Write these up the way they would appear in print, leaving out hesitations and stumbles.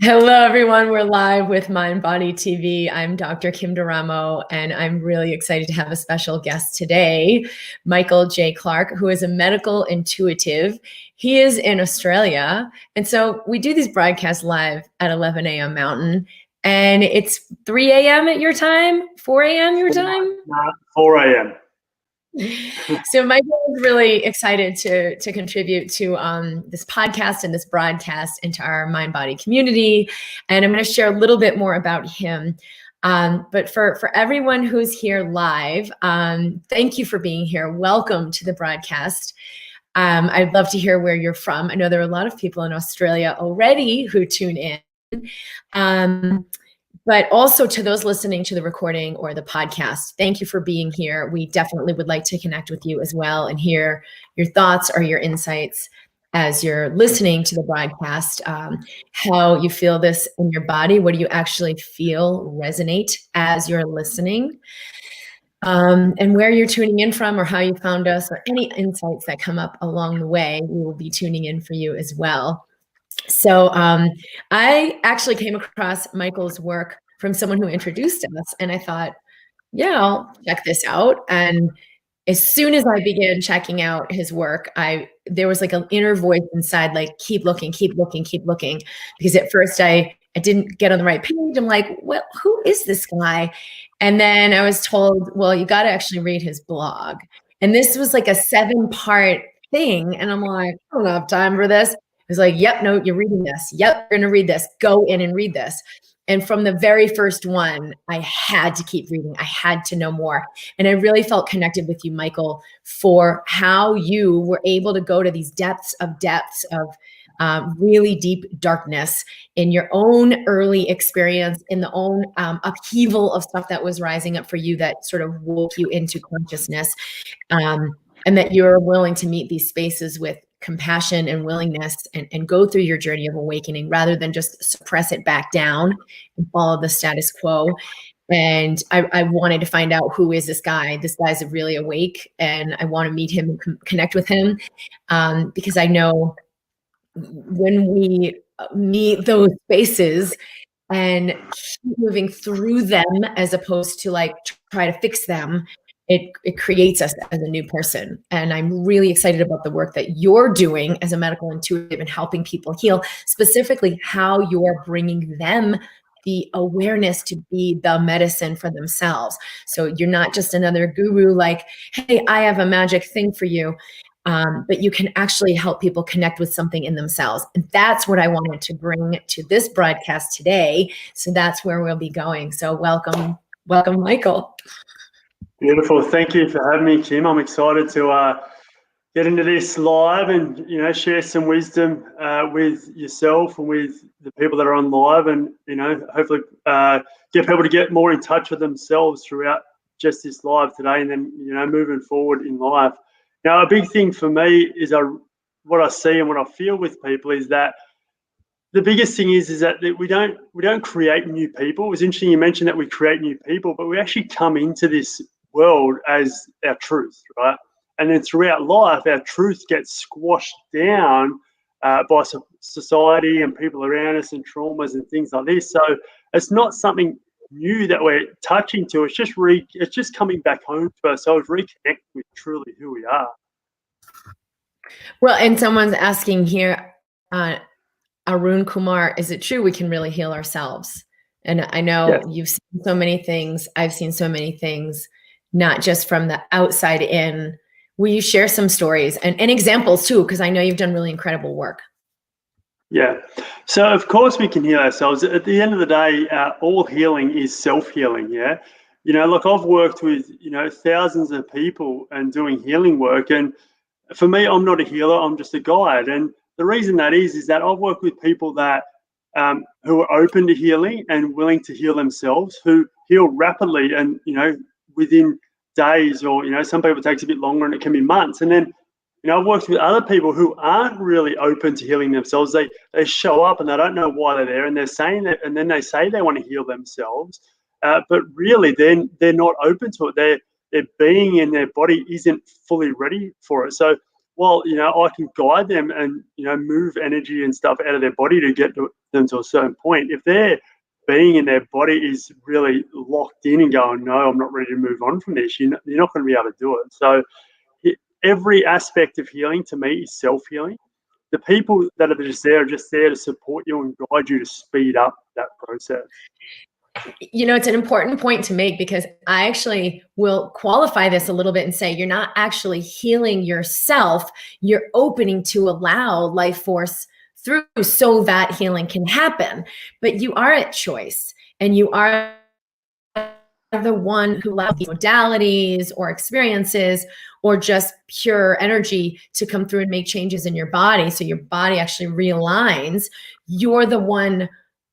Hello, everyone. We're live with MindBody TV. I'm Dr. Kim Duramo, and I'm really excited to have a special guest today, Michael J. Clarke, who is a medical intuitive. He is in Australia. And so we do these broadcasts live at 11 a.m. Mountain, and it's 3 a.m. at your time, 4 a.m. your time? 4 a.m. So Michael is really excited to contribute to this podcast and this broadcast into our MindBody community. And I'm going to share a little bit more about him. But for everyone who's here live, thank you for being here. Welcome to the broadcast. I'd love to hear where you're from. I know there are a lot of people in Australia already who tune in. But also to those listening to the recording or the podcast, thank you for being here. We definitely would like to connect with you as well and hear your thoughts or your insights as you're listening to the broadcast, how you feel this in your body. What do you actually feel resonate as you're listening? And where you're tuning in from or how you found us or any insights that come up along the way, we will be tuning in for you as well. So I actually came across Michael's work from someone who introduced us, and I thought, yeah, I'll check this out. And as soon as I began checking out his work, there was like an inner voice inside, like, keep looking, keep looking, keep looking. Because at first I didn't get on the right page. I'm like, well, who is this guy? And then I was told, well, you got to actually read his blog. And this was like a 7-part thing. And I'm like, I don't have time for this. It's like, yep, no, you're reading this. Yep, you're going to read this. Go in and read this. And from the very first one, I had to keep reading. I had to know more. And I really felt connected with you, Michael, for how you were able to go to these depths of really deep darkness in your own early experience, in the own upheaval of stuff that was rising up for you that sort of woke you into consciousness. And that you're willing to meet these spaces with compassion and willingness and go through your journey of awakening rather than just suppress it back down and follow the status quo. And I wanted to find out, who is this guy? This guy's really awake, and I want to meet him and connect with him because I know when we meet those spaces and keep moving through them as opposed to like try to fix them, it creates us as a new person. And I'm really excited about the work that you're doing as a medical intuitive and helping people heal, specifically how you're bringing them the awareness to be the medicine for themselves. So you're not just another guru like, hey, I have a magic thing for you. But you can actually help people connect with something in themselves. And that's what I wanted to bring to this broadcast today. So that's where we'll be going. So welcome, Michael. Beautiful. Thank you for having me, Kim. I'm excited to get into this live and, share some wisdom with yourself and with the people that are on live, and, hopefully get people to get more in touch with themselves throughout just this live today, and then, moving forward in life. Now, a big thing for me is what I see and what I feel with people is that the biggest thing is that we don't create new people. It was interesting you mentioned that we create new people, but we actually come into this world as our truth, right? And then throughout life, our truth gets squashed down by society and people around us and traumas and things like this. So it's not something new that we're touching to. It's just coming back home to ourselves, reconnect with truly who we are. Well, and someone's asking here, Arun Kumar, is it true we can really heal ourselves? And I know You've seen so many things. I've seen so many things, not just from the outside in. Will you share some stories and examples too? Because I know you've done really incredible work. Yeah. So of course we can heal ourselves. At the end of the day, all healing is self-healing. Yeah. Like I've worked with, thousands of people and doing healing work. And for me, I'm not a healer. I'm just a guide. And the reason that is that I've worked with people that who are open to healing and willing to heal themselves, who heal rapidly and, within days, or, some people it takes a bit longer and it can be months. And then, I've worked with other people who aren't really open to healing themselves. They show up and they don't know why they're there, and they're saying that, and then they say they want to heal themselves, but really they're not open to it. Their being in their body isn't fully ready for it. So well, I can guide them and, move energy and stuff out of their body to get them to a certain point. If their being in their body is really locked in and going, no, I'm not ready to move on from this, you're not going to be able to do it. So every aspect of healing to me is self-healing. The people that are just there to support you and guide you to speed up that process. It's an important point to make, because I actually will qualify this a little bit and say you're not actually healing yourself. You're opening to allow life force through so that healing can happen. But you are at choice, and you are the one who allows modalities or experiences or just pure energy to come through and make changes in your body, so your body actually realigns. You're the one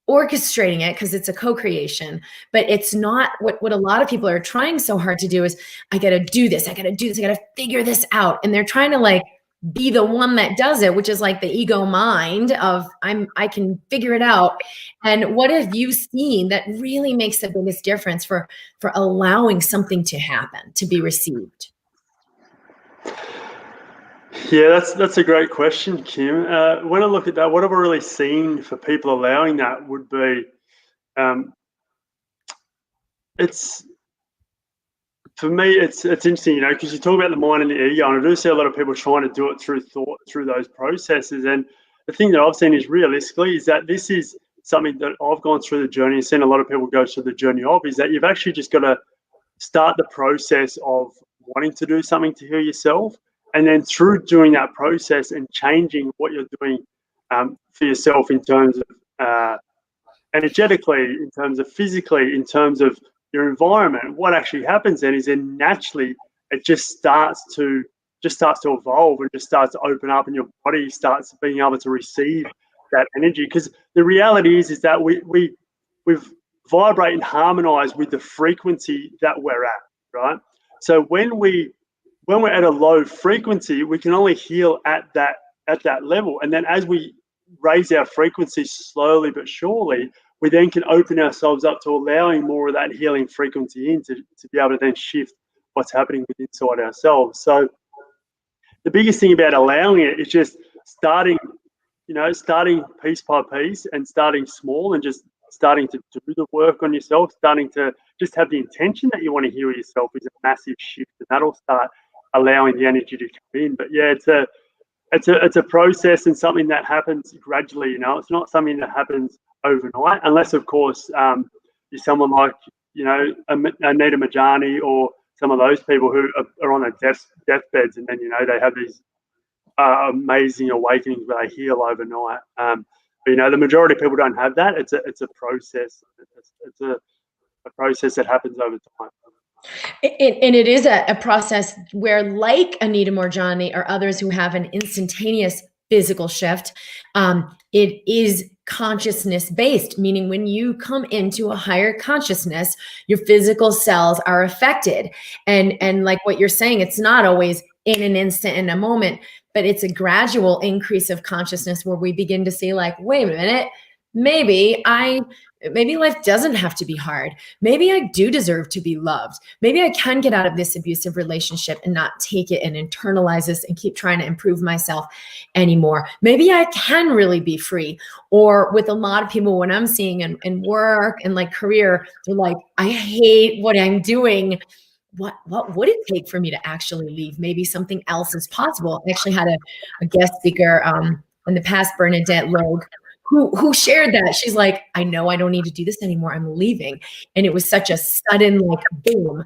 orchestrating it, because it's a co-creation. But it's not what a lot of people are trying so hard to do is, I got to do this, I got to figure this out. And they're trying to like be the one that does it, which is like the ego mind of I can figure it out. And what have you seen that really makes the biggest difference for allowing something to happen, to be received? Yeah, that's a great question, Kim. When I look at that, what I've really seen for people allowing that would be, it's for me, it's interesting, because you talk about the mind and the ego, and I do see a lot of people trying to do it through thought, through those processes. And the thing that I've seen is realistically is that this is something that I've gone through the journey and seen a lot of people go through the journey of, is that you've actually just got to start the process of wanting to do something to heal yourself. And then through doing that process and changing what you're doing for yourself in terms of energetically, in terms of physically, in terms of your environment, what actually happens then is then naturally it just starts to evolve and just starts to open up, and your body starts being able to receive that energy. Because the reality is that we vibrate and harmonize with the frequency that we're at, right? So when we're at a low frequency, we can only heal at that level. And then as we raise our frequency slowly but surely, we then can open ourselves up to allowing more of that healing frequency in to be able to then shift what's happening within inside ourselves. So the biggest thing about allowing it is just starting piece by piece and starting small and just starting to do the work on yourself, starting to just have the intention that you want to heal yourself is a massive shift, and that'll start allowing the energy to come in. But yeah, it's a process and something that happens gradually. It's not something that happens overnight, unless of course you're someone like Anita Majani or some of those people who are on their deathbeds, and then they have these amazing awakenings where they heal overnight. But the majority of people don't have that. It's a process. It's a process that happens over time. And it is a process where, like Anita Morjani or others who have an instantaneous physical shift, it is consciousness based, meaning when you come into a higher consciousness, your physical cells are affected. And like what you're saying, it's not always in an instant, in a moment, but it's a gradual increase of consciousness where we begin to see like, wait a minute, maybe life doesn't have to be hard. Maybe I do deserve to be loved. Maybe I can get out of this abusive relationship and not take it and internalize this and keep trying to improve myself anymore. Maybe I can really be free. Or with a lot of people, when I'm seeing in work and like career, they're like, I hate what I'm doing. What would it take for me to actually leave? Maybe something else is possible. I actually had a guest speaker in the past, Bernadette Logue, who shared that. She's like, I know I don't need to do this anymore. I'm leaving. And it was such a sudden like boom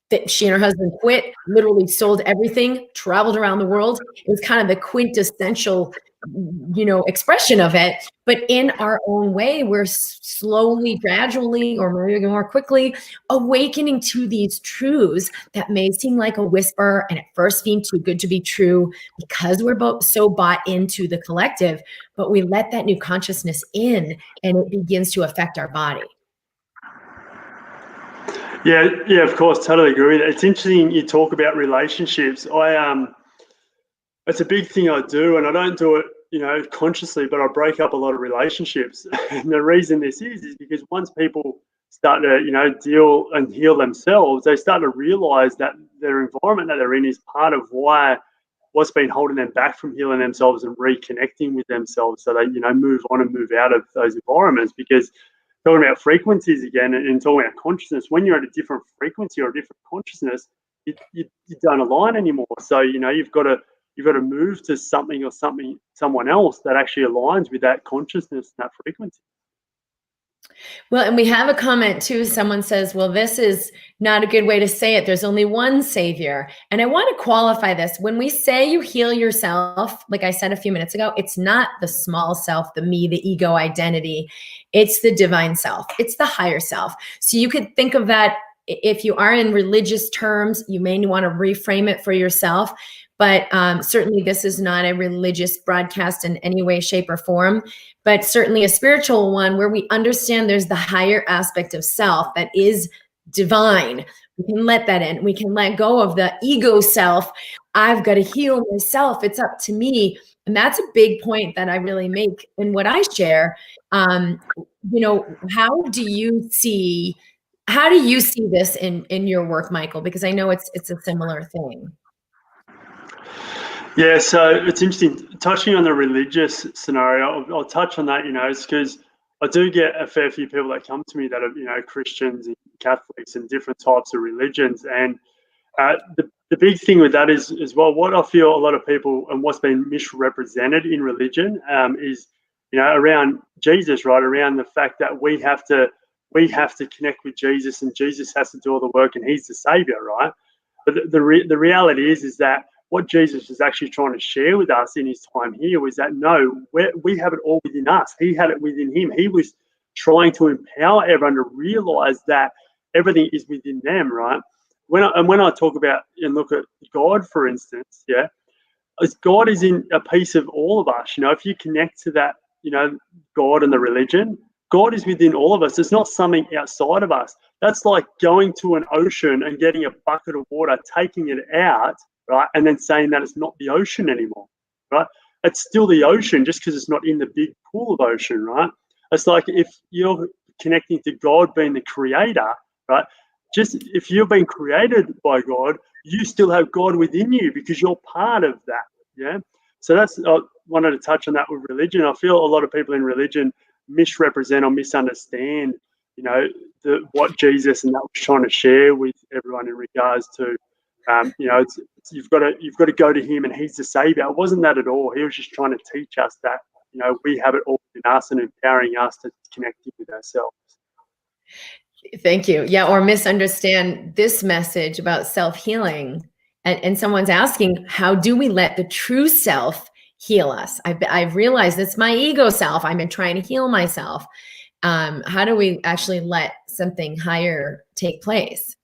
that she and her husband quit, literally sold everything, traveled around the world. It was kind of the quintessential, expression of it. But in our own way, we're slowly, gradually, or maybe more quickly awakening to these truths that may seem like a whisper and at first seem too good to be true because we're both so bought into the collective, but we let that new consciousness in and it begins to affect our body. Yeah, of course, totally agree with that. It's interesting you talk about relationships. It's a big thing I do, and I don't do it, consciously, but I break up a lot of relationships. And the reason this is because once people start to, deal and heal themselves, they start to realize that their environment that they're in is part of why what's been holding them back from healing themselves and reconnecting with themselves, so they, you know, move on and move out of those environments. Because talking about frequencies again, and talking about consciousness, when you're at a different frequency or a different consciousness, you don't align anymore. So, you know, you've got to move to something or someone else that actually aligns with that consciousness and that frequency. Well, and we have a comment too. Someone says, well, this is not a good way to say it. There's only one savior. And I want to qualify this. When we say you heal yourself, like I said a few minutes ago, it's not the small self, the me, the ego identity. It's the divine self. It's the higher self. So you could think of that. If you are in religious terms, you may want to reframe it for yourself. But certainly this is not a religious broadcast in any way, shape, or form, but certainly a spiritual one where we understand there's the higher aspect of self that is divine. We can let that in. We can let go of the ego self. I've got to heal myself. It's up to me. And that's a big point that I really make in what I share. You know, how do you see this in your work, Michael? Because I know it's a similar thing. Yeah, so it's interesting. Touching on the religious scenario, I'll touch on that, you know, it's because I do get a fair few people that come to me that are, you know, Christians and Catholics and different types of religions. And the big thing with that is, as well, what I feel a lot of people and what's been misrepresented in religion is, you know, around Jesus, right? Around the fact that we have to connect with Jesus, and Jesus has to do all the work, and he's the savior, right? But the reality is that what Jesus was actually trying to share with us in his time here was that, no, we have it all within us. He had it within him. He was trying to empower everyone to realize that everything is within them, right? When I talk about and look at God, for instance, yeah, as God is in a piece of all of us. You know, if you connect to that, you know, God and the religion, God is within all of us. It's not something outside of us. That's like going to an ocean and getting a bucket of water, taking it out, right, and then saying that it's not the ocean anymore, right? It's still the ocean, just because it's not in the big pool of ocean, right? It's like if you're connecting to God being the creator, right? Just if you've been created by God, you still have God within you because you're part of that, yeah? So that's, I wanted to touch on that with religion. I feel a lot of people in religion misrepresent or misunderstand, you know, what Jesus and that was trying to share with everyone in regards to, you know, you've got to go to him and he's the savior. It wasn't that at all. He was just trying to teach us that, you know, we have it all in us and empowering us to connect with ourselves. Thank you. Yeah, or misunderstand this message about self-healing. And someone's asking, how do we let the true self heal us? I've realized it's my ego self. I've been trying to heal myself. How do we actually let something higher take place?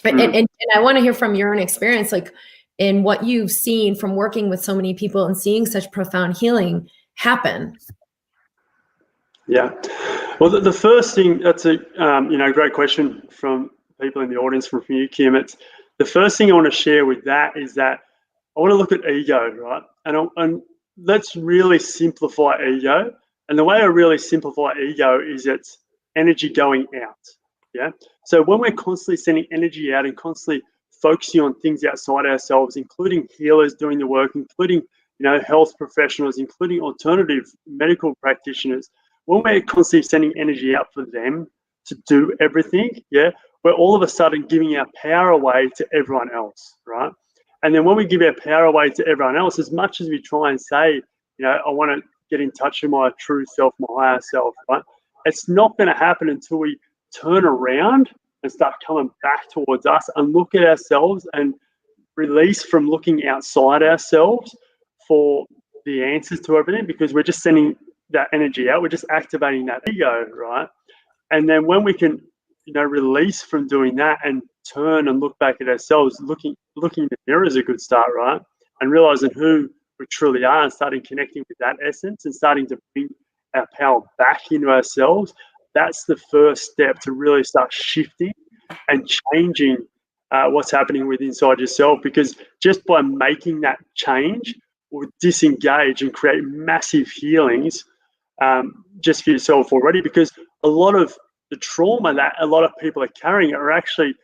And I want to hear from your own experience, like in what you've seen from working with so many people and seeing such profound healing happen. Yeah. Well, the first thing, that's a you know, great question from people in the audience, from you, Kim. It's the first thing I want to share with that is that I want to look at ego, right? And let's really simplify ego. And the way I really simplify ego is it's energy going out. Yeah. So when we're constantly sending energy out and constantly focusing on things outside ourselves, including healers doing the work, including, you know, health professionals, including alternative medical practitioners, when we're constantly sending energy out for them to do everything, yeah, we're all of a sudden giving our power away to everyone else, right? And then when we give our power away to everyone else, as much as we try and say, you know, I want to get in touch with my true self, my higher self, right? It's not going to happen until we turn around and start coming back towards us and look at ourselves and release from looking outside ourselves for the answers to everything, because we're just sending that energy out. We're just activating that ego, right? And then when we can, you know, release from doing that and turn and look back at ourselves, looking in the mirror is a good start, right? And realizing who we truly are and starting connecting with that essence and starting to bring our power back into ourselves. That's the first step to really start shifting and changing what's happening with inside yourself, because just by making that change will disengage and create massive healings just for yourself already, because a lot of the trauma that a lot of people are carrying are actually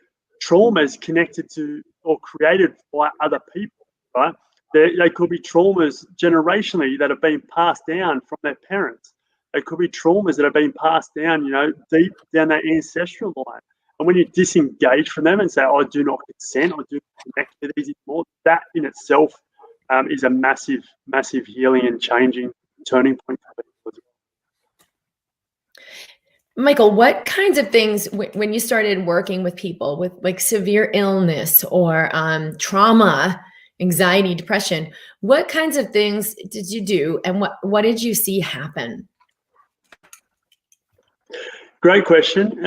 traumas connected to or created by other people, right? They could be traumas generationally that have been passed down from their parents. They could be traumas that have been passed down, deep down that ancestral line. And when you disengage from them and say, I do not consent, I do not connect with these anymore, that in itself is a massive, massive healing and changing turning point for people. Michael, what kinds of things, when you started working with people with like severe illness or trauma, anxiety, depression, what kinds of things did you do, and what did you see happen? Great question.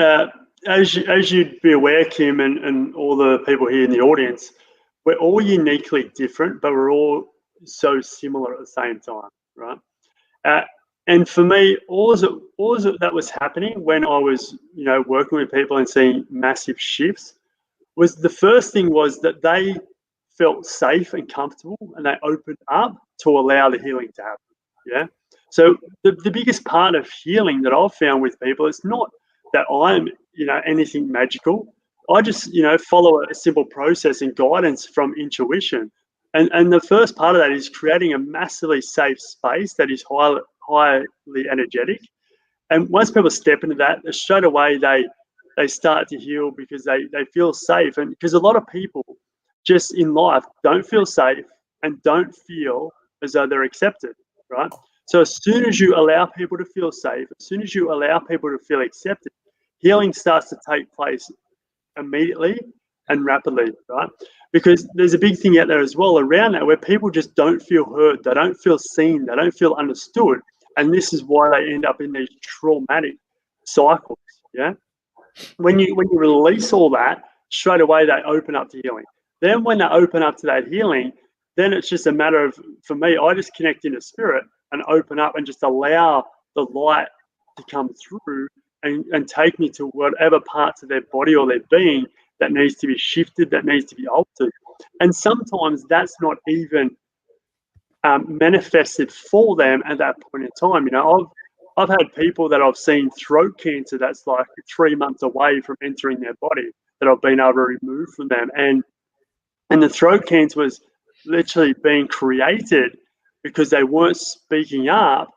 As you'd be aware, Kim, and all the people here in the audience, we're all uniquely different, but we're all so similar at the same time, right? And for me, all of that was happening when I was, working with people and seeing massive shifts, was the first thing was that they felt safe and comfortable, and they opened up to allow the healing to happen. Yeah. So the biggest part of healing that I've found with people, it's not that I'm, anything magical. I just, follow a simple process and guidance from intuition. And the first part of that is creating a massively safe space that is highly energetic. And once people step into that, straight away they start to heal because they feel safe. And because a lot of people just in life don't feel safe and don't feel as though they're accepted, right? So as soon as you allow people to feel safe, as soon as you allow people to feel accepted, healing starts to take place immediately and rapidly, right? Because there's a big thing out there as well around that where people just don't feel heard, they don't feel seen, they don't feel understood. And this is why they end up in these traumatic cycles, yeah? When you release all that, straight away they open up to healing. Then when they open up to that healing, then it's just a matter of, for me, I just connect into spirit and open up and just allow the light to come through and take me to whatever parts of their body or their being that needs to be shifted, that needs to be altered. And sometimes that's not even manifested for them at that point in time. I've had people that I've seen throat cancer that's like 3 months away from entering their body that I've been able to remove from them. And the throat cancer was literally being created because they weren't speaking up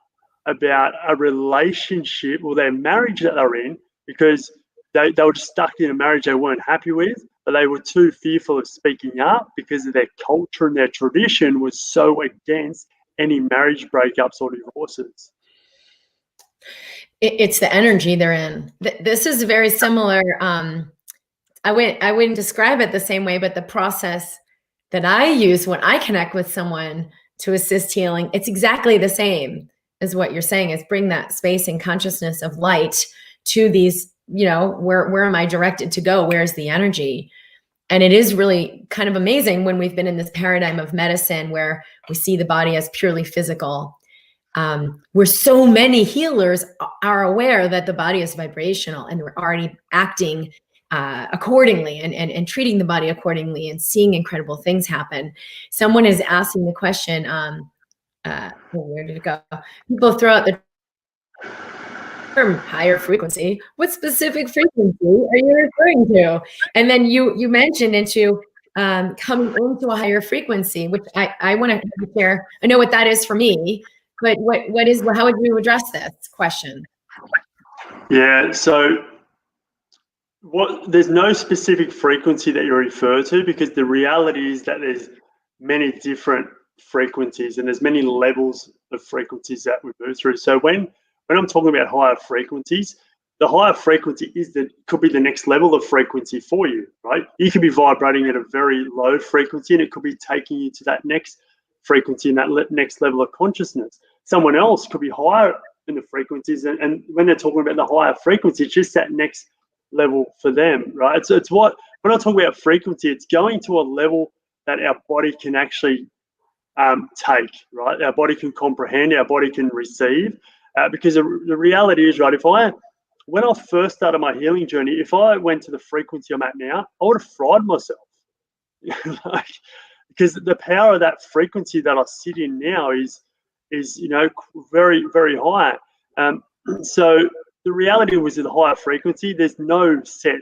about a relationship or their marriage that they're in, because they were just stuck in a marriage they weren't happy with, but they were too fearful of speaking up because of their culture and their tradition was so against any marriage breakups or divorces. It's the energy they're in. This is very similar. I wouldn't describe it the same way, but the process that I use when I connect with someone to assist healing, it's exactly the same as what you're saying, is bring that space and consciousness of light to these, where am I directed to go? Where's the energy? And it is really kind of amazing when we've been in this paradigm of medicine where we see the body as purely physical, where so many healers are aware that the body is vibrational and we're already acting accordingly and treating the body accordingly and seeing incredible things happen. Someone is asking the question, where did it go? People throw out the term higher frequency. What specific frequency are you referring to? And then you mentioned into coming into a higher frequency, which I want to share. I know what that is for me, but how would you address this question? Yeah, so there's no specific frequency that you refer to, because the reality is that there's many different frequencies and there's many levels of frequencies that we move through. So when I'm talking about higher frequencies, the higher frequency could be the next level of frequency for you, right? You could be vibrating at a very low frequency and it could be taking you to that next frequency and that next level of consciousness. Someone else could be higher in the frequencies, and when they're talking about the higher frequency, it's just that next level for them, right? So when I talk about frequency, it's going to a level that our body can actually take, right? Our body can comprehend, our body can receive, because the reality is, right, when I first started my healing journey, if I went to the frequency I'm at now, I would have fried myself. Because the power of that frequency that I sit in now is very, very high. So the reality was, with a higher frequency, there's no set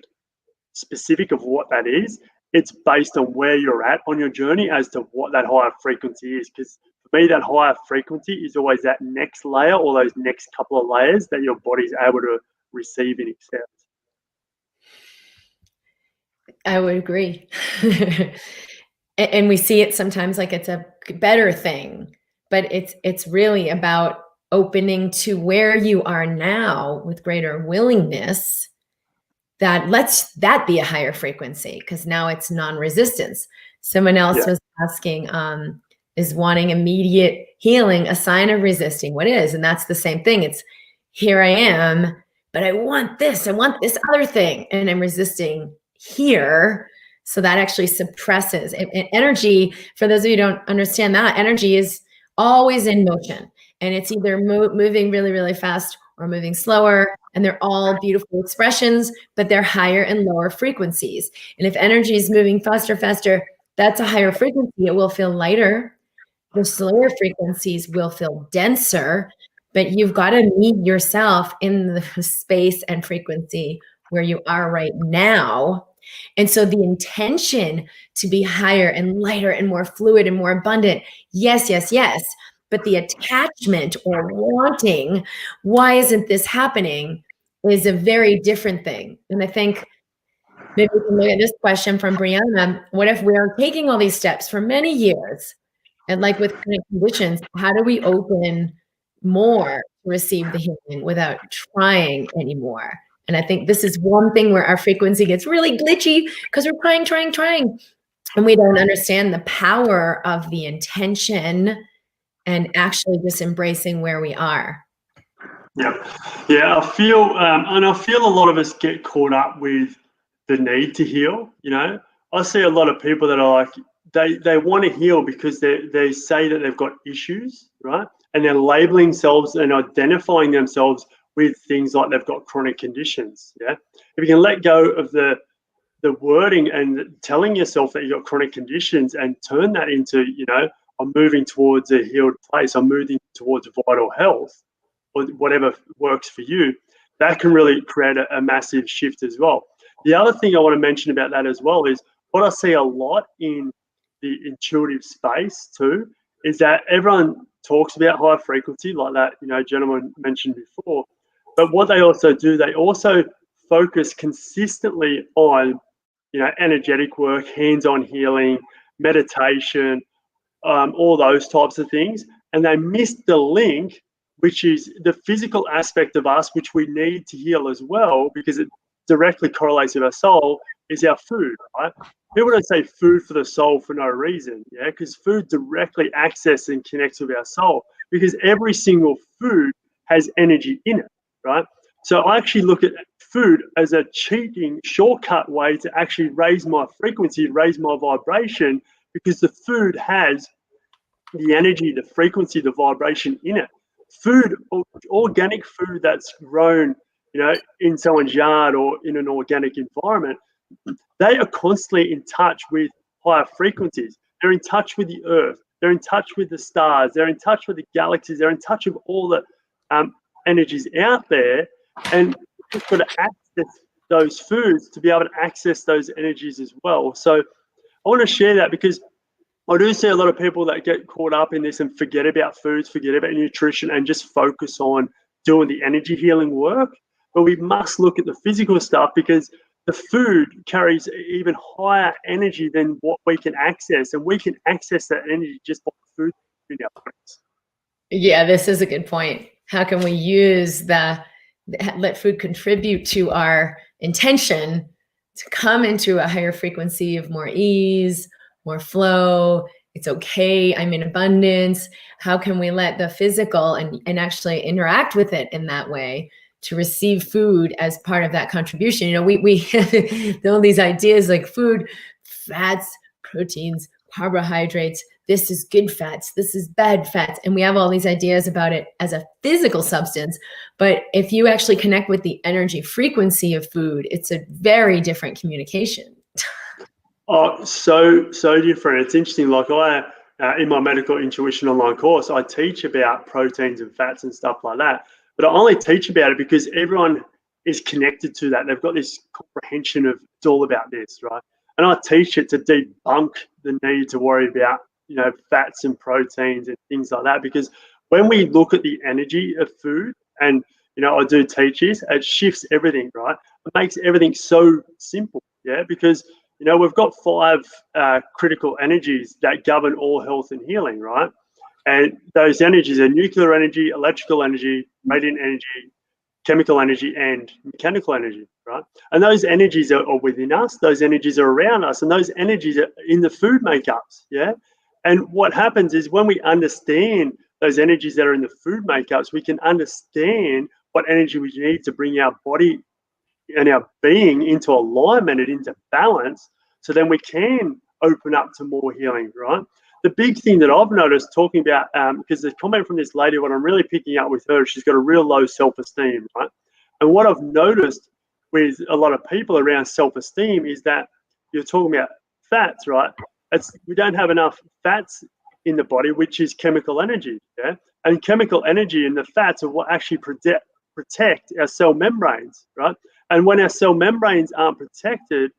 specific of what that is. it's based on where you're at on your journey as to what that higher frequency is. Because for me, that higher frequency is always that next layer or those next couple of layers that your body's able to receive and accept. I would agree. And we see it sometimes like it's a better thing, but it's really about opening to where you are now with greater willingness, that lets that be a higher frequency, because now it's non-resistance. Someone else was asking, is wanting immediate healing a sign of resisting? What is? And that's the same thing. It's, here I am, but I want this other thing, and I'm resisting here. So that actually suppresses energy. For those of you who don't understand, that energy is always in motion, and it's either moving really, really fast or moving slower. And they're all beautiful expressions, but they're higher and lower frequencies. And if energy is moving faster, that's a higher frequency. It will feel lighter. The slower frequencies will feel denser, but you've got to meet yourself in the space and frequency where you are right now. And so the intention to be higher and lighter and more fluid and more abundant, yes. But the attachment or wanting, why isn't this happening, is a very different thing. And I think maybe we can look at this question from Brianna. What if we are taking all these steps for many years, and like with chronic conditions, how do we open more to receive the healing without trying anymore? And I think this is one thing where our frequency gets really glitchy, because we're trying. And we don't understand the power of the intention and actually just embracing where we are. Yeah. I feel a lot of us get caught up with the need to heal. I see a lot of people that are like, they want to heal because they say that they've got issues, right? And they're labeling themselves and identifying themselves with things like they've got chronic conditions. Yeah. If you can let go of the wording and telling yourself that you've got chronic conditions and turn that into, I'm moving towards a healed place, I'm moving towards vital health, or whatever works for you, that can really create a massive shift as well. The other thing I want to mention about that as well is what I see a lot in the intuitive space too, is that everyone talks about high frequency like that, gentleman mentioned before. But what they also do, they also focus consistently on, energetic work, hands-on healing, meditation, all those types of things. And they miss the link, which is the physical aspect of us, which we need to heal as well, because it directly correlates with our soul, is our food, right? People don't say food for the soul for no reason, because food directly accesses and connects with our soul, because every single food has energy in it, right? So I actually look at food as a cheating shortcut way to actually raise my frequency, raise my vibration, because the food has the energy, the frequency, the vibration in it. Food, organic food that's grown, in someone's yard or in an organic environment, they are constantly in touch with higher frequencies. They're in touch with the earth. They're in touch with the stars. They're in touch with the galaxies. They're in touch with all the energies out there. And you've got to access those foods to be able to access those energies as well. So I want to share that, because I do see a lot of people that get caught up in this and forget about foods, forget about nutrition, and just focus on doing the energy healing work. But we must look at the physical stuff, because the food carries even higher energy than what we can access. And we can access that energy just by food in our bodies. Yeah, this is a good point. How can we use let food contribute to our intention to come into a higher frequency of more ease, more flow? It's okay, I'm in abundance. How can we let the physical and actually interact with it in that way to receive food as part of that contribution? We there are these ideas like food, fats, proteins, carbohydrates. This is good fats, this is bad fats. And we have all these ideas about it as a physical substance. But if you actually connect with the energy frequency of food, it's a very different communication. Oh, so different. It's interesting. Like in my medical intuition online course, I teach about proteins and fats and stuff like that. But I only teach about it because everyone is connected to that. They've got this comprehension of it's all about this, right? And I teach it to debunk the need to worry about, fats and proteins and things like that. Because when we look at the energy of food, and, I do teach this, it shifts everything, right? It makes everything so simple, yeah? Because, we've got 5 critical energies that govern all health and healing, right? And those energies are nuclear energy, electrical energy, radiant energy, chemical energy, and mechanical energy, right? And those energies are within us, those energies are around us, and those energies are in the food makeups, yeah? And what happens is when we understand those energies that are in the food makeups, we can understand what energy we need to bring our body and our being into alignment and into balance, so then we can open up to more healing, right? The big thing that I've noticed talking about, because the comment from this lady, what I'm really picking up with her, she's got a real low self-esteem, right? And what I've noticed with a lot of people around self-esteem is that you're talking about fats, right? We don't have enough fats in the body, which is chemical energy, yeah? And chemical energy and the fats are what actually protect our cell membranes, right? And when our cell membranes aren't protected,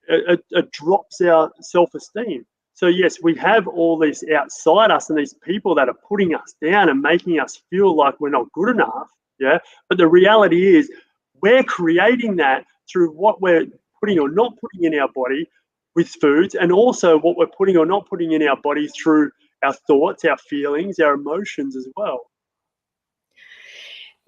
it drops our self-esteem. So yes, we have all these outside us and these people that are putting us down and making us feel like we're not good enough, yeah? But the reality is we're creating that through what we're putting or not putting in our body with foods, and also what we're putting or not putting in our body through our thoughts, our feelings, our emotions as well.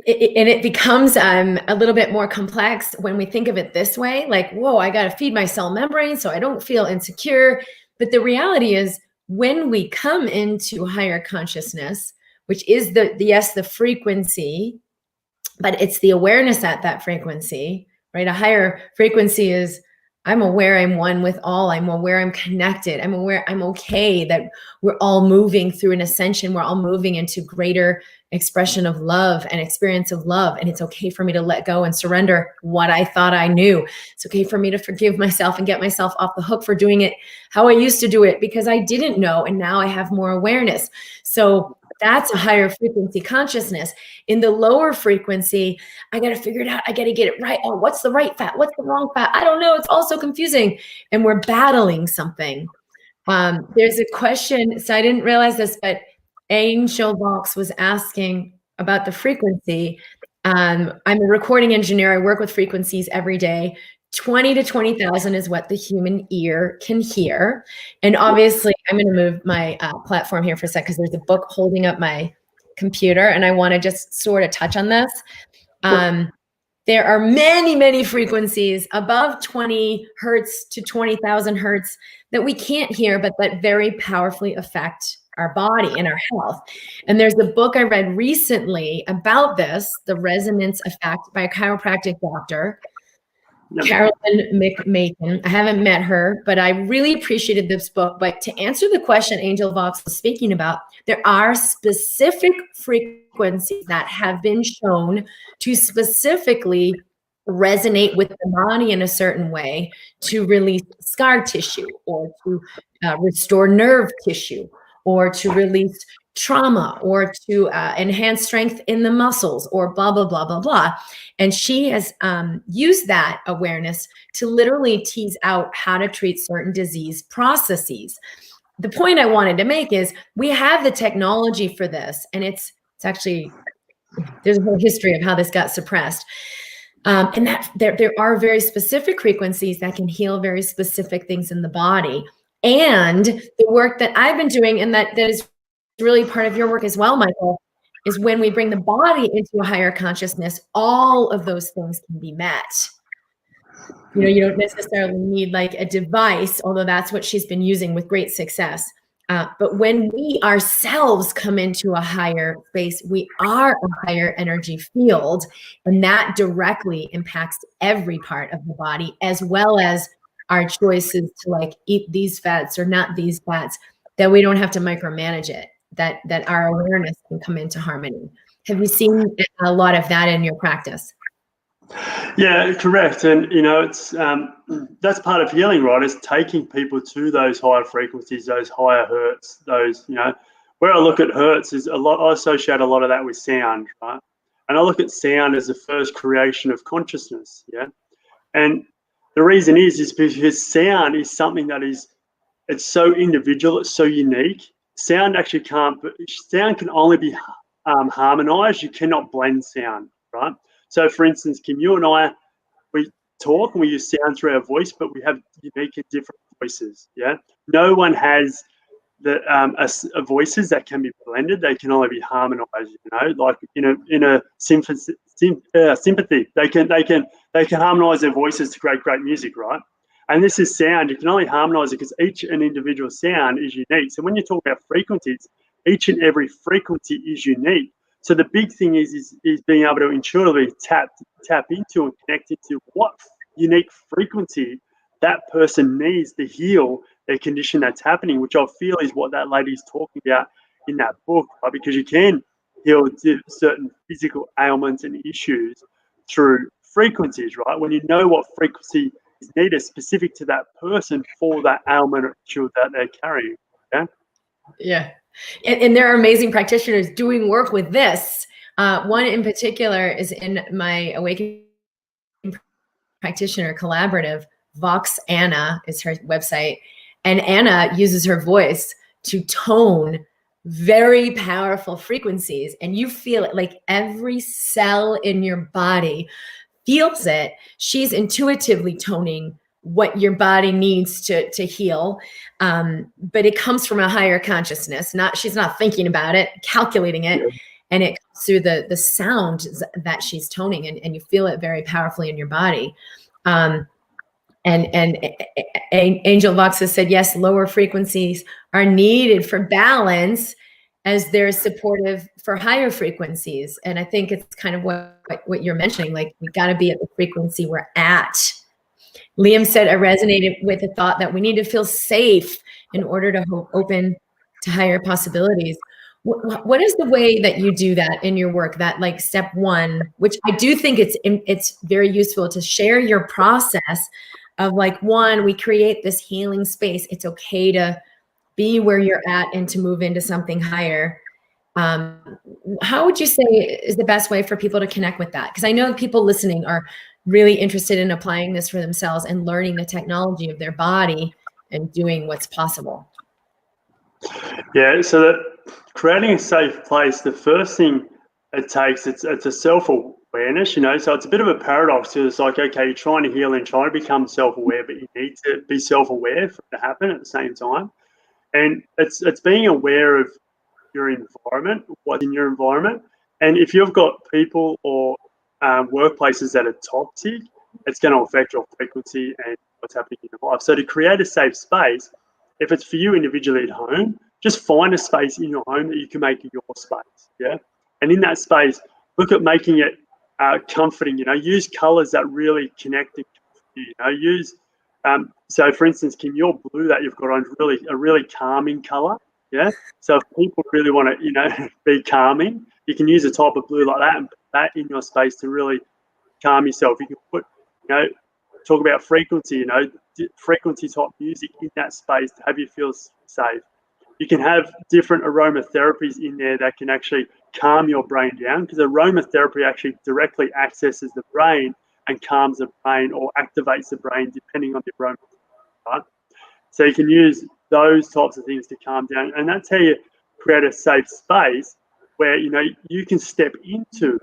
And it becomes a little bit more complex when we think of it this way, like, whoa, I got to feed my cell membrane so I don't feel insecure. But the reality is when we come into higher consciousness, which is the frequency, but it's the awareness at that frequency, right? A higher frequency is I'm aware I'm one with all. I'm aware I'm connected. I'm aware I'm okay, that we're all moving through an ascension. We're all moving into greater expression of love and experience of love. And it's okay for me to let go and surrender what I thought I knew. It's okay for me to forgive myself and get myself off the hook for doing it how I used to do it, because I didn't know. And now I have more awareness. So that's a higher frequency consciousness. In the lower frequency, I got to figure it out. I got to get it right. Oh, what's the right fat? What's the wrong fat? I don't know. It's all so confusing. And we're battling something. There's a question. So I didn't realize this, but Angel Box was asking about the frequency. I'm a recording engineer. I work with frequencies every day. 20 to 20,000 is what the human ear can hear. And obviously, I'm going to move my platform here for a sec because there's a book holding up my computer, and I want to just sort of touch on this. There are many, many frequencies above 20 hertz to 20,000 hertz that we can't hear, but that very powerfully affect our body and our health. And there's a book I read recently about this, The Resonance Effect, by a chiropractic doctor, Carolyn McMakin. I haven't met her, but I really appreciated this book. But to answer the question Angel Vox was speaking about, there are specific frequencies that have been shown to specifically resonate with the body in a certain way to release scar tissue, or to restore nerve tissue, or to release trauma, or to enhance strength in the muscles, or blah, blah, blah, blah, blah. And she has used that awareness to literally tease out how to treat certain disease processes. The point I wanted to make is we have the technology for this, and it's actually, there's a whole history of how this got suppressed. And that there are very specific frequencies that can heal very specific things in the body. And the work that I've been doing, and that is really part of your work as well, Michael, is when we bring the body into a higher consciousness, all of those things can be met. You know, you don't necessarily need like a device, although that's what she's been using with great success. But when we ourselves come into a higher space, we are a higher energy field, and that directly impacts every part of the body, as well as our choices to like eat these fats or not these fats, that we don't have to micromanage it, that our awareness can come into harmony. Have you seen a lot of that in your practice? Yeah, correct. And, you know, it's that's part of healing, right? Is taking people to those higher frequencies, those higher hertz, those, you know, where I look at hertz is a lot, I associate a lot of that with sound, right? And I look at sound as the first creation of consciousness, yeah? And The reason is because sound is something that it's so individual, it's so unique. Sound can only be harmonized. You cannot blend sound, right? So for instance, Kim, you and I, we talk and we use sound through our voice, but we have unique and different voices. Yeah, no one has the voices that can be blended. They can only be harmonized. Like in a sympathy, they can harmonize their voices to create great music, right? And this is sound. You can only harmonize it because each and individual sound is unique. So when you talk about frequencies, each and every frequency is unique. So the big thing is being able to intuitively tap into and connect into what unique frequency that person needs to heal their condition that's happening, which I feel is what that lady's talking about in that book, right? Because you can heal certain physical ailments and issues through frequencies, right? When you know what frequency is needed specific to that person for that ailment or issue that they're carrying. Yeah. Yeah. And there are amazing practitioners doing work with this. One in particular is in my Awakening Practitioner Collaborative. Vox Anna is her website. And Anna uses her voice to tone very powerful frequencies. And you feel it, like every cell in your body feels it. She's intuitively toning what your body needs to heal. But it comes from a higher consciousness. She's not thinking about it, calculating it. Yeah. And it comes through the sound that she's toning, and you feel it very powerfully in your body. And Angel Vox has said, yes, lower frequencies are needed for balance as they're supportive for higher frequencies. And I think it's kind of what you're mentioning, like we got to be at the frequency we're at. Liam said, I resonated with the thought that we need to feel safe in order to open to higher possibilities. What is the way that you do that in your work? That like step one, which I do think it's very useful to share your process of like, one, we create this healing space. It's okay to be where you're at and to move into something higher. How would you say is the best way for people to connect with that? Because I know people listening are really interested in applying this for themselves and learning the technology of their body and doing what's possible. Yeah, so that creating a safe place, the first thing it takes, it's a self-awareness, so it's a bit of a paradox. It's like, okay, you're trying to heal and trying to become self-aware, but you need to be self-aware for it to happen at the same time. And it's being aware of your environment, what's in your environment. And if you've got people or workplaces that are toxic, it's going to affect your frequency and what's happening in your life. So to create a safe space, if it's for you individually at home, just find a space in your home that you can make your space, yeah? And in that space, look at making it comforting, use colors that really connect and comfort you, use, so for instance, Kim, your blue that you've got on is a really calming color, yeah? So if people really want to, be calming, you can use a type of blue like that and put that in your space to really calm yourself. You can put, talk about frequency, frequency type music in that space to have you feel safe. You can have different aromatherapies in there that can actually calm your brain down, because aromatherapy actually directly accesses the brain and calms the brain or activates the brain depending on the aroma, right? So you can use those types of things to calm down, and that's how you create a safe space where you can step into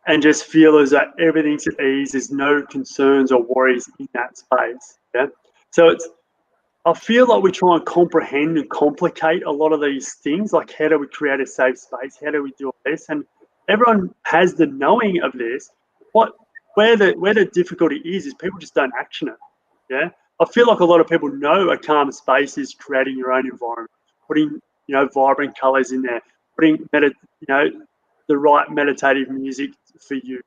and just feel as that everything's at ease. There's no concerns or worries in that space. Yeah. So I feel like we try and comprehend and complicate a lot of these things, like how do we create a safe space? How do we do this? And everyone has the knowing of this. Where the difficulty is people just don't action it. Yeah. I feel like a lot of people know a calm space is creating your own environment, putting vibrant colors in there, putting the right meditative music for you.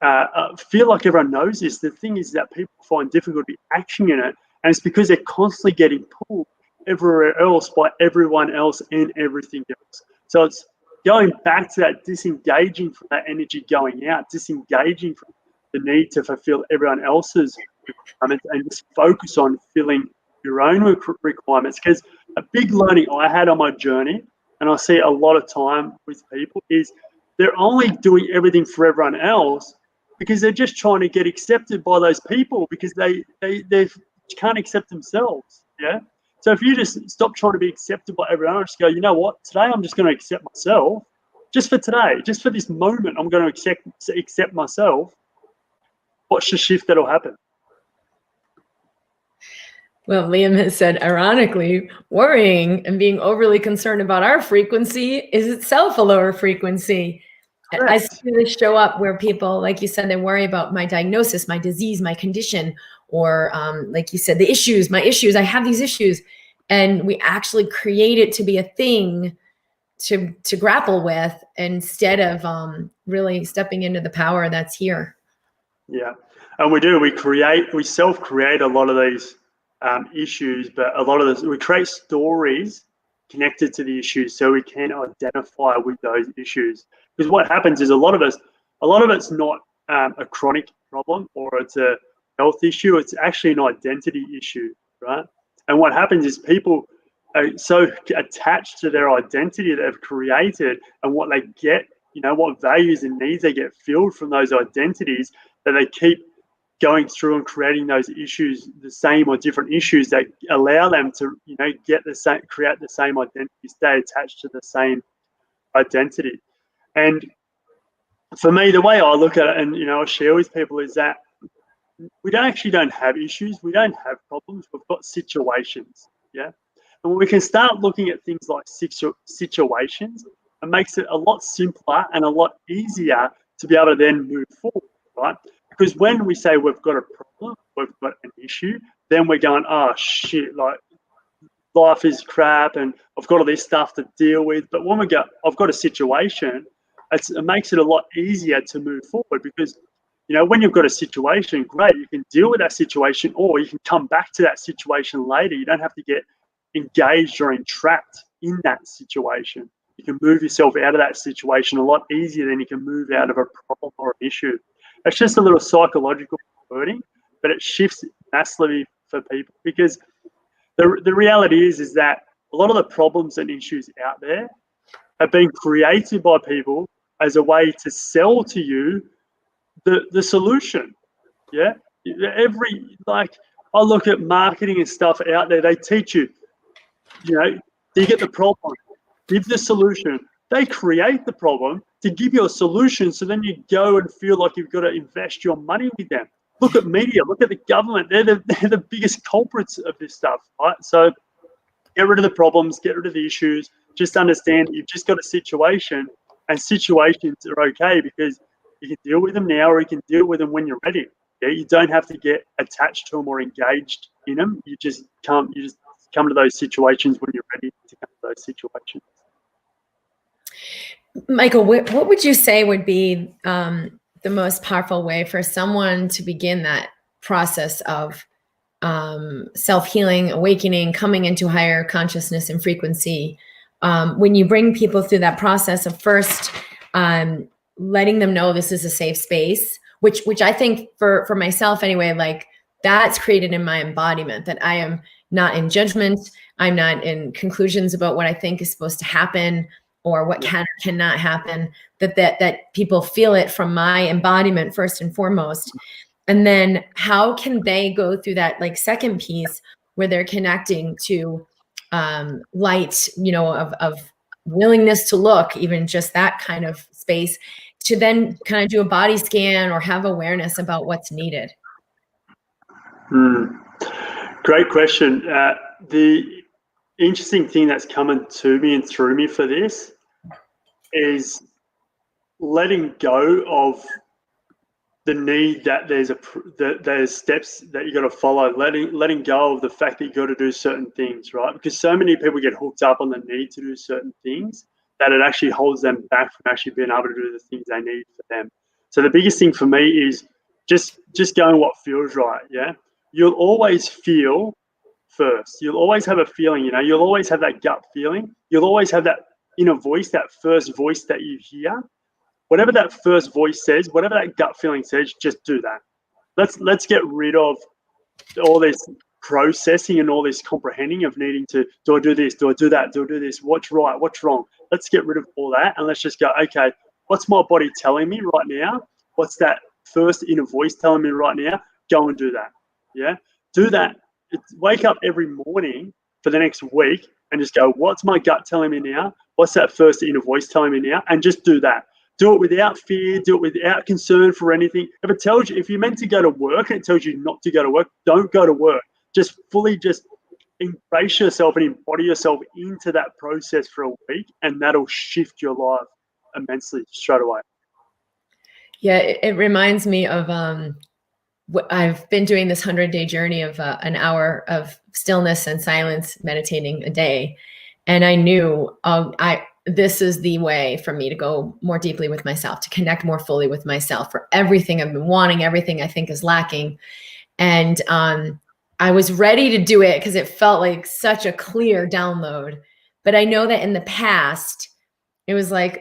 I feel like everyone knows this. The thing is that people find difficulty actioning it, and it's because they're constantly getting pulled everywhere else by everyone else and everything else. So it's going back to that, disengaging from that energy going out, disengaging from the need to fulfill everyone else's requirements, and just focus on filling your own requirements. Because a big learning I had on my journey, and I see it a lot of time with people, is they're only doing everything for everyone else, because they're just trying to get accepted by those people because they can't accept themselves. Yeah. So if you just stop trying to be accepted by everyone, just go, you know what? Today I'm just going to accept myself. Just for today, just for this moment, I'm going to accept myself. Watch the shift that'll happen. Well, Liam has said, ironically, worrying and being overly concerned about our frequency is itself a lower frequency. Correct. I see this show up where people, like you said, they worry about my diagnosis, my disease, my condition, or like you said, the issues, my issues. I have these issues, and we actually create it to be a thing to grapple with instead of really stepping into the power that's here. Yeah, and we self-create a lot of these issues, but a lot of this, we create stories connected to the issues so we can identify with those issues. Because what happens is a lot of it's not a chronic problem or it's a health issue. It's actually an identity issue, right? And what happens is people are so attached to their identity that they've created and what they get, what values and needs they get filled from those identities, that they keep going through and creating those issues, the same or different issues that allow them to, get the same, create the same identity, stay attached to the same identity. And for me, the way I look at it, and I share with people, is that we don't have issues, we don't have problems, we've got situations. Yeah. And when we can start looking at things like situations, it makes it a lot simpler and a lot easier to be able to then move forward, right? Because when we say we've got a problem, we've got an issue, then we're going, oh shit, like life is crap and I've got all this stuff to deal with. But when we go, I've got a situation, it makes it a lot easier to move forward because, when you've got a situation, great, you can deal with that situation or you can come back to that situation later. You don't have to get engaged or entrapped in that situation. You can move yourself out of that situation a lot easier than you can move out of a problem or an issue. It's just a little psychological wording, but it shifts massively for people because the reality is that a lot of the problems and issues out there have been created by people as a way to sell to you the solution. Yeah. I look at marketing and stuff out there, they teach you, you get the problem, give the solution. They create the problem to give you a solution, so then you go and feel like you've got to invest your money with them. Look at media, look at the government. They're the biggest culprits of this stuff, right? So get rid of the problems, get rid of the issues. Just understand you've just got a situation, and situations are okay because you can deal with them now or you can deal with them when you're ready. Yeah, you don't have to get attached to them or engaged in them. You just come to those situations when you're ready to come to those situations. Michael, what would you say would be the most powerful way for someone to begin that process of self-healing, awakening, coming into higher consciousness and frequency? When you bring people through that process of first letting them know this is a safe space, which I think for myself anyway, like that's created in my embodiment, that I am not in judgment, I'm not in conclusions about what I think is supposed to happen or what can or cannot happen, that people feel it from my embodiment first and foremost. And then how can they go through that like second piece where they're connecting to light, of willingness to look, even just that kind of space, to then kind of do a body scan or have awareness about what's needed? Great question. The interesting thing that's coming to me and through me for this is letting go of the need that there's steps that you got to follow, letting go of the fact that you got to do certain things, right? Because so many people get hooked up on the need to do certain things that it actually holds them back from actually being able to do the things they need for them. So the biggest thing for me is just going what feels right. Yeah, you'll always feel first. You'll always have a feeling. You'll always have that gut feeling. You'll always have that inner voice, that first voice that you hear. Whatever that first voice says, whatever that gut feeling says, just do that. Let's get rid of all this processing and all this comprehending of needing to, do I do this? Do I do that? Do I do this? What's right? What's wrong? Let's get rid of all that and let's just go, okay, what's my body telling me right now? What's that first inner voice telling me right now? Go and do that. Yeah, do that. Wake up every morning for the next week and just go, what's my gut telling me now? What's that first inner voice telling me now? And just do that. Do it without fear. Do it without concern for anything. If it tells you, if you're meant to go to work and it tells you not to go to work, don't go to work. Just fully embrace yourself and embody yourself into that process for a week, and that'll shift your life immensely straight away. Yeah, it reminds me of I've been doing this 100-day journey of an hour of stillness and silence, meditating a day, and I knew this is the way for me to go more deeply with myself, to connect more fully with myself, for everything I've been wanting, everything I think is lacking, and I was ready to do it because it felt like such a clear download. But I know that in the past, it was like,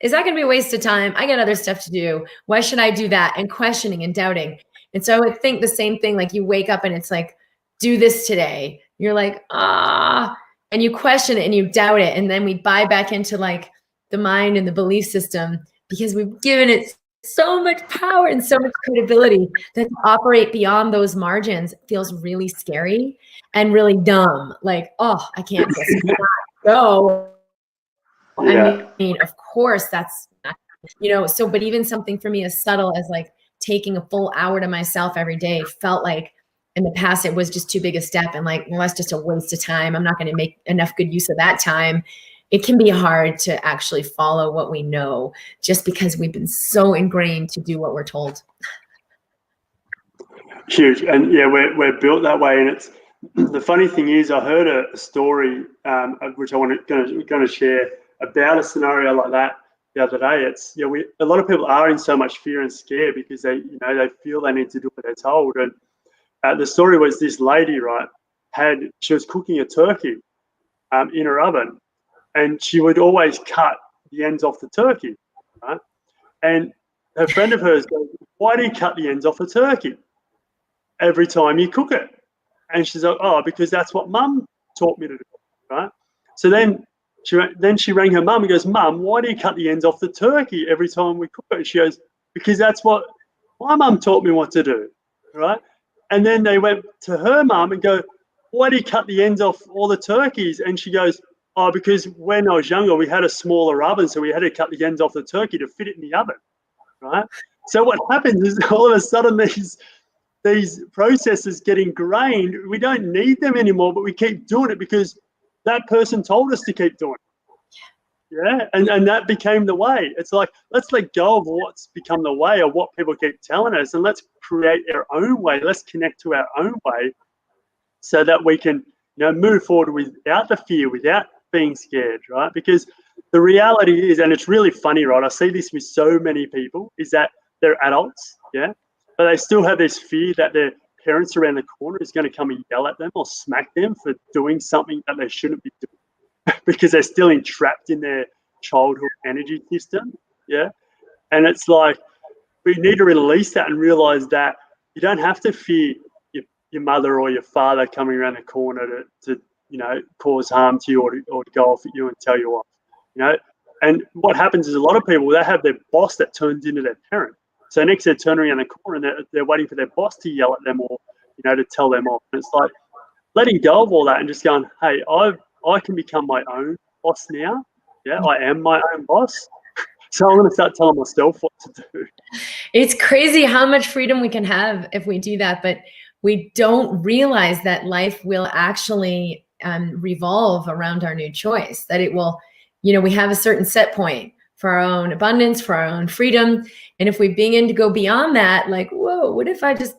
is that going to be a waste of time? I got other stuff to do. Why should I do that? And questioning and doubting. And so I would think the same thing, like you wake up and it's like, do this today. You're like, and you question it and you doubt it. And then we buy back into like the mind and the belief system because we've given it so much power and so much credibility that to operate beyond those margins feels really scary and really dumb. Like, oh, I can't just go. Yeah. I mean, of course that's, so, but even something for me as subtle as like taking a full hour to myself every day felt like in the past, it was just too big a step and like, well, that's just a waste of time. I'm not going to make enough good use of that time. It can be hard to actually follow what we know just because we've been so ingrained to do what we're told. Huge. And yeah, we're built that way. And it's the funny thing is, I heard a story, which I want to share about a scenario like that the other day. It's, a lot of people are in so much fear and scare because they feel they need to do what they're told. And the story was this lady, right, she was cooking a turkey in her oven. And she would always cut the ends off the turkey, right? And a friend of hers goes, why do you cut the ends off a turkey every time you cook it? And she's like, oh, because that's what Mum taught me to do, right? So then she rang her mum and goes, Mum, why do you cut the ends off the turkey every time we cook it? And she goes, because that's what my mum taught me what to do, right? And then they went to her mum and go, why do you cut the ends off all the turkeys? And she goes, oh, because when I was younger, we had a smaller oven, so we had to cut the ends off the turkey to fit it in the oven, right? So what happens is all of a sudden these processes get ingrained. We don't need them anymore, but we keep doing it because that person told us to keep doing it. Yeah, and that became the way. It's like, let's let go of what's become the way or what people keep telling us, and let's create our own way. Let's connect to our own way so that we can move forward without the fear, without being scared, right? Because the reality is, and it's really funny, right? I see this with so many people, is that they're adults, yeah, but they still have this fear that their parents around the corner is going to come and yell at them or smack them for doing something that they shouldn't be doing because they're still entrapped in their childhood energy system, yeah? And it's like, we need to release that and realize that you don't have to fear your mother or your father coming around the corner to cause harm to you or to go off at you and tell you off, And what happens is a lot of people, they have their boss that turns into their parent. So next they're turning around the corner and they're waiting for their boss to yell at them or, to tell them off. And it's like letting go of all that and just going, hey, I can become my own boss now. Yeah, I am my own boss. So I'm going to start telling myself what to do. It's crazy how much freedom we can have if we do that, but we don't realize that life will actually revolve around our new choice, that it will, we have a certain set point for our own abundance, for our own freedom. And if we begin to go beyond that, like, whoa, what if I just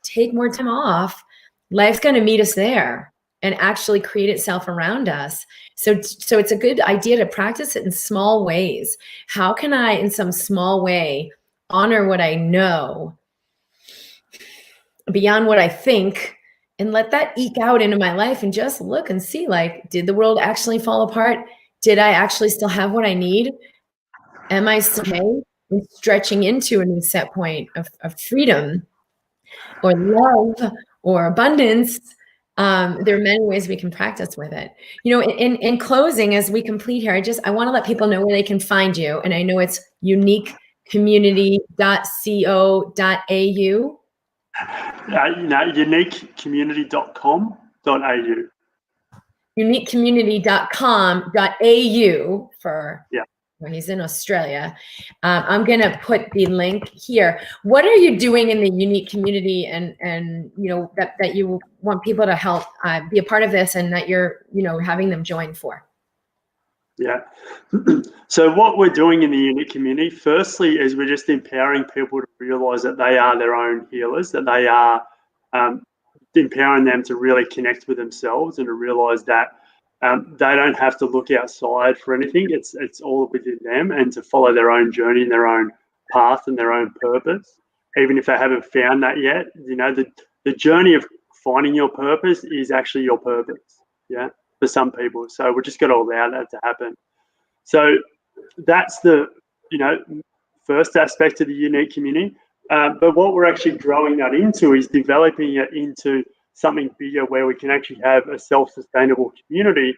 take more time off? Life's going to meet us there and actually create itself around us. So it's a good idea to practice it in small ways. How can I, in some small way, honor what I know beyond what I think and let that eke out into my life and just look and see, like, did the world actually fall apart? Did I actually still have what I need? Am I still okay? And stretching into a new set point of freedom or love or abundance. There are many ways we can practice with it. In closing, as we complete here, I want to let people know where they can find you. And I know it's unique uniquecommunity.co.au. Uniquecommunity.com.au. uniquecommunity.com.au for when he's in Australia. I'm going to put the link here. What are you doing in the unique community and that you want people to help be a part of this and that you're, having them join for? Yeah. So what we're doing in the unique community, firstly, is we're just empowering people to realize that they are their own healers, that they are empowering them to really connect with themselves and to realize that they don't have to look outside for anything. It's all within them, and to follow their own journey and their own path and their own purpose. Even if they haven't found that yet, the journey of finding your purpose is actually your purpose. Yeah. For some people. So we just got to allow that to happen. So that's the, first aspect of the unique community. But what we're actually growing that into is developing it into something bigger where we can actually have a self-sustainable community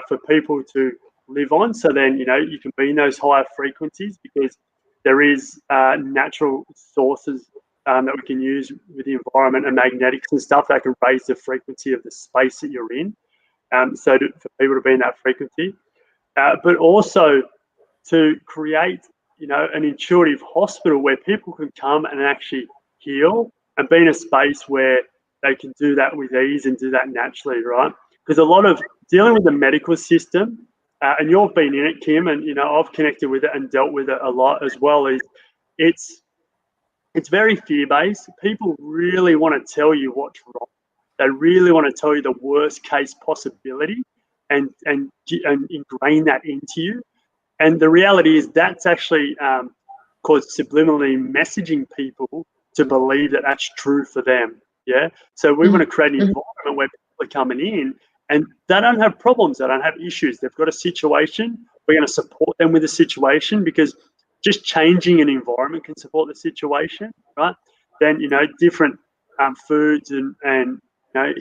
for people to live on. So then, you can be in those higher frequencies because there is natural sources that we can use with the environment and magnetics and stuff that can raise the frequency of the space that you're in. For people to be in that frequency, but also to create, an intuitive hospital where people can come and actually heal and be in a space where they can do that with ease and do that naturally, right? Because a lot of dealing with the medical system, and you've been in it, Kim, and I've connected with it and dealt with it a lot as well. Is it's very fear-based. People really want to tell you what's wrong. They really want to tell you the worst case possibility and ingrain that into you. And the reality is that's actually called subliminally messaging people to believe that that's true for them. Yeah. So we want to create an environment where people are coming in and they don't have problems. They don't have issues. They've got a situation. We're going to support them with the situation because just changing an environment can support the situation, right? Then, different foods and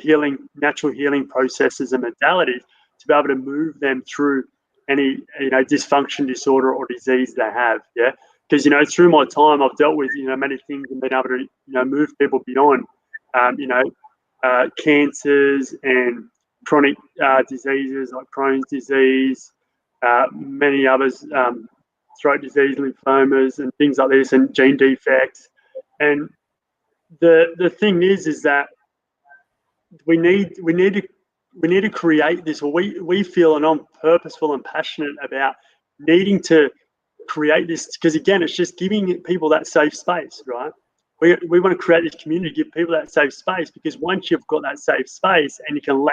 healing, natural healing processes and modalities to be able to move them through any dysfunction, disorder, or disease they have. Yeah, because through my time, I've dealt with many things and been able to move people beyond cancers and chronic diseases like Crohn's disease, many others, throat disease, lymphomas, and things like this, and gene defects. And the thing is that we need to create this, or we feel, and I'm purposeful and passionate about needing to create this, because again, it's just giving people that safe space, right? We want to create this community, give people that safe space, because once you've got that safe space and you can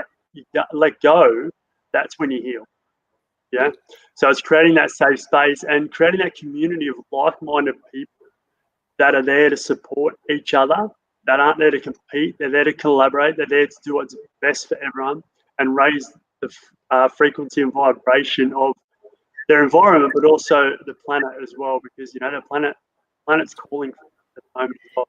let go, that's when you heal. Yeah. So it's creating that safe space and creating that community of like-minded people that are there to support each other, that aren't there to compete. They're there to collaborate. They're there to do what's best for everyone and raise the frequency and vibration of their environment, but also the planet as well, because the planet's calling for the moment as well.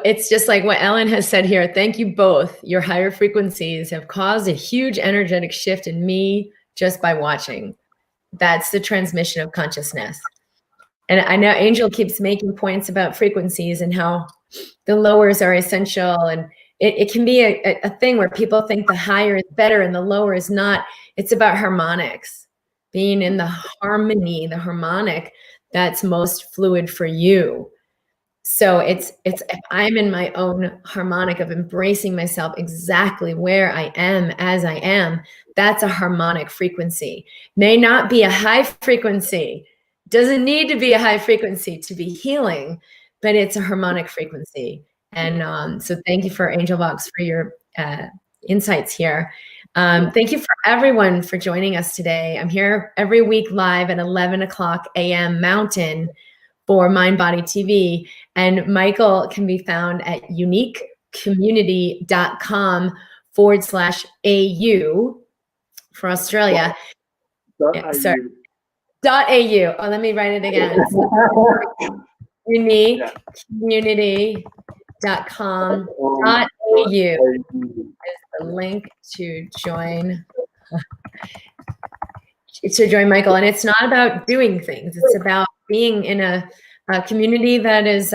It's just like what Ellen has said here. Thank you both. Your higher frequencies have caused a huge energetic shift in me just by watching. That's the transmission of consciousness. And I know Angel keeps making points about frequencies and how the lowers are essential. And it can be a thing where people think the higher is better and the lower is not. It's about harmonics, being in the harmony, the harmonic that's most fluid for you. So it's if I'm in my own harmonic of embracing myself exactly where I am as I am, that's a harmonic frequency. May not be a high frequency. Doesn't need to be a high frequency to be healing, but it's a harmonic frequency. And so thank you for Angel Box for your insights here. Thank you for everyone for joining us today. I'm here every week live at 11 o'clock a.m. Mountain for MindBody TV. And Michael can be found at uniquecommunity.com/AU for Australia. Yeah, sorry. .au. Oh, let me write it again. uniquecommunity.com.au is the link to join to join Michael. And it's not about doing things. It's about being in a community that is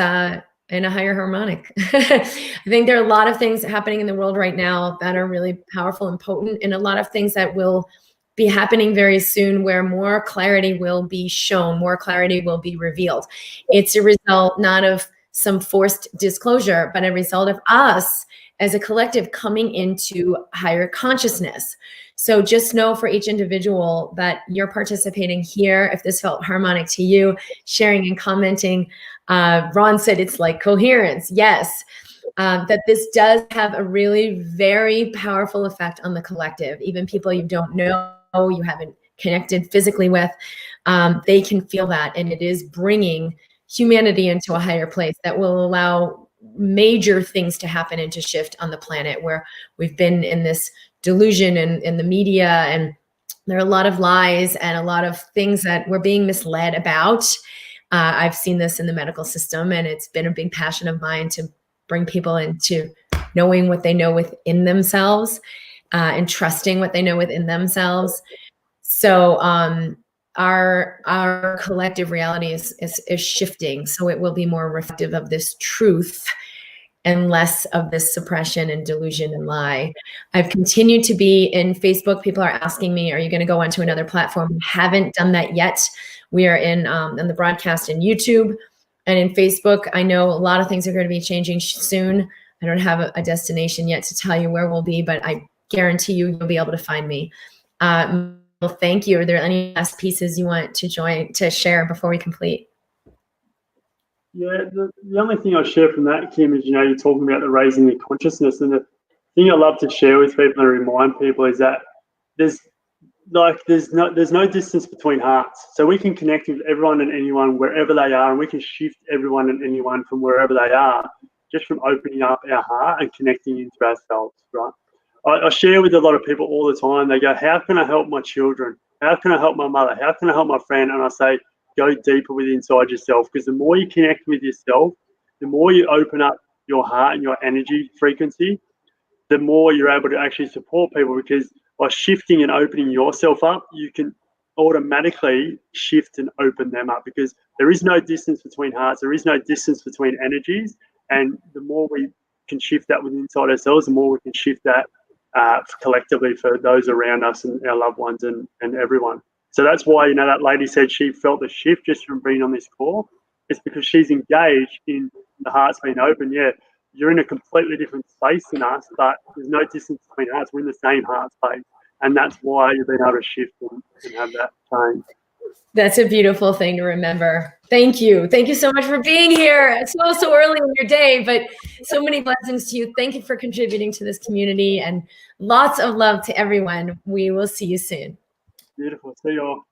in a higher harmonic. I think there are a lot of things happening in the world right now that are really powerful and potent, and a lot of things that will be happening very soon where more clarity will be shown, more clarity will be revealed. It's a result not of some forced disclosure, but a result of us as a collective coming into higher consciousness. So just know for each individual that you're participating here. If this felt harmonic to you, sharing and commenting. Ron said it's like coherence. Yes. That this does have a really very powerful effect on the collective. Even people you don't know, you haven't connected physically with, they can feel that. And it is bringing humanity into a higher place that will allow major things to happen and to shift on the planet, where we've been in this delusion and in the media, and there are a lot of lies and a lot of things that we're being misled about. I've seen this in the medical system, and it's been a big passion of mine to bring people into knowing what they know within themselves, and trusting what they know within themselves. So our collective reality is shifting. So it will be more reflective of this truth and less of this suppression and delusion and lie. I've continued to be in Facebook. People are asking me, are you going to go onto another platform? We haven't done that yet. We are in the broadcast in YouTube and in Facebook. I know a lot of things are going to be changing soon. I don't have a destination yet to tell you where we'll be, but I guarantee you'll be able to find me. Well, thank you. Are there any last pieces you want to share before we complete? Yeah, the only thing I'll share from that, Kim, is, you're talking about the raising the consciousness, and the thing I love to share with people and remind people is that there's no distance between hearts. So we can connect with everyone and anyone wherever they are, and we can shift everyone and anyone from wherever they are just from opening up our heart and connecting into ourselves, right? I share with a lot of people all the time. They go, how can I help my children? How can I help my mother? How can I help my friend? And I say, go deeper with inside yourself, because the more you connect with yourself, the more you open up your heart and your energy frequency, the more you're able to actually support people, because by shifting and opening yourself up, you can automatically shift and open them up, because there is no distance between hearts. There is no distance between energies. And the more we can shift that within inside ourselves, the more we can shift that collectively for those around us and our loved ones and everyone. So that's why, that lady said she felt the shift just from being on this call. It's because she's engaged in the heart's been open. Yeah, you're in a completely different space than us, but there's no distance between hearts. We're in the same heart space. And that's why you've been able to shift and have that change. That's a beautiful thing to remember. Thank you. Thank you so much for being here. It's so early in your day, but so many blessings to you. Thank you for contributing to this community, and lots of love to everyone. We will see you soon. Beautiful. See you all.